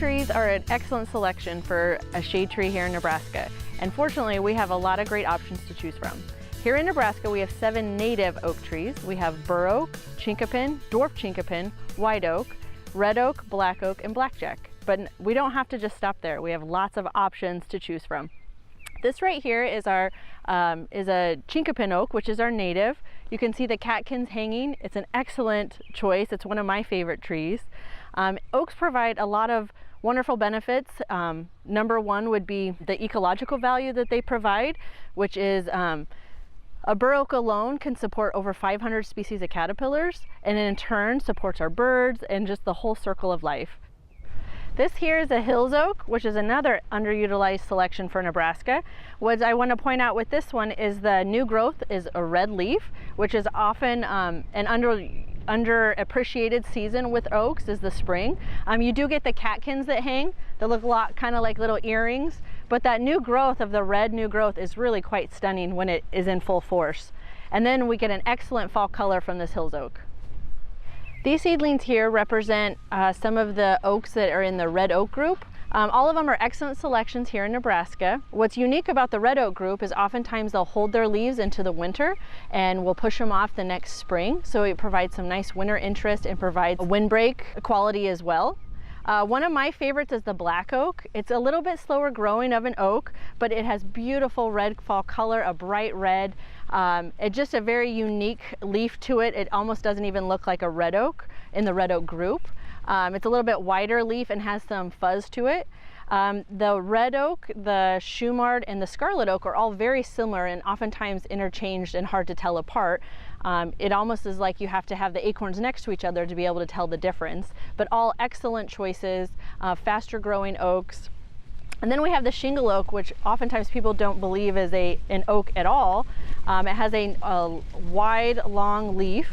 trees are an excellent selection for a shade tree here in Nebraska, and fortunately we have a lot of great options to choose from. Here in Nebraska we have 7 native oak trees. We have bur oak, chinquapin, dwarf chinquapin, white oak, red oak, black oak, and blackjack. But we don't have to just stop there. We have lots of options to choose from. This right here is a chinquapin oak, which is our native. You can see the catkins hanging. It's an excellent choice. It's one of my favorite trees. Oaks provide a lot of wonderful benefits. Number one would be the ecological value that they provide, which is a bur oak alone can support over 500 species of caterpillars, and in turn supports our birds and just the whole circle of life. This here is a hills oak, which is another underutilized selection for Nebraska. What I want to point out with this one is the new growth is a red leaf, which is often an underappreciated season with oaks is the spring. You do get the catkins that hang that look a lot kind of like little earrings, but that new growth of the red new growth is really quite stunning when it is in full force. And then we get an excellent fall color from this hills oak. These seedlings here represent some of the oaks that are in the red oak group. All of them are excellent selections here in Nebraska. What's unique about the red oak group is oftentimes they'll hold their leaves into the winter and we'll push them off the next spring. So it provides some nice winter interest and provides a windbreak quality as well. One of my favorites is the black oak. It's a little bit slower growing of an oak, but it has beautiful red fall color, a bright red. It's just a very unique leaf to it. It almost doesn't even look like a red oak in the red oak group. It's a little bit wider leaf and has some fuzz to it. The red oak, the shumard, and the scarlet oak are all very similar and oftentimes interchanged and hard to tell apart. It almost is like you have to have the acorns next to each other to be able to tell the difference, but all excellent choices, faster growing oaks. And then we have the shingle oak, which oftentimes people don't believe is an oak at all. It has a wide, long leaf,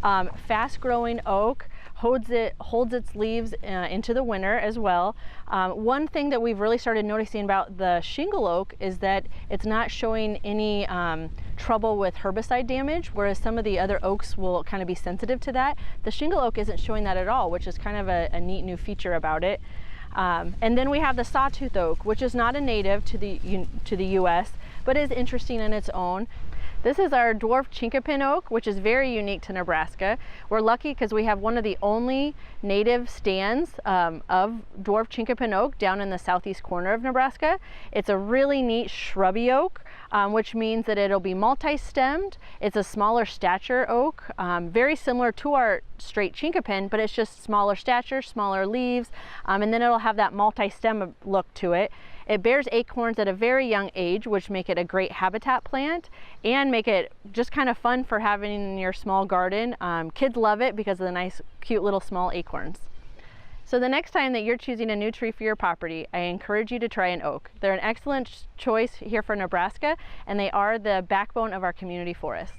fast growing oak. Holds its leaves into the winter as well. One thing that we've really started noticing about the shingle oak is that it's not showing any trouble with herbicide damage, whereas some of the other oaks will kind of be sensitive to that. The shingle oak isn't showing that at all, which is kind of a neat new feature about it. And then we have the sawtooth oak, which is not a native to the US, but is interesting in its own. This is our dwarf chinquapin oak, which is very unique to Nebraska. We're lucky because we have one of the only native stands of dwarf chinquapin oak down in the southeast corner of Nebraska. It's a really neat shrubby oak, which means that it'll be multi-stemmed. It's a smaller stature oak, very similar to our straight chinquapin, but it's just smaller stature, smaller leaves, and then it'll have that multi-stem look to it. It bears acorns at a very young age, which make it a great habitat plant and make it just kind of fun for having in your small garden. Kids love it because of the nice, cute little small acorns. So the next time that you're choosing a new tree for your property, I encourage you to try an oak. They're an excellent choice here for Nebraska, and they are the backbone of our community forests.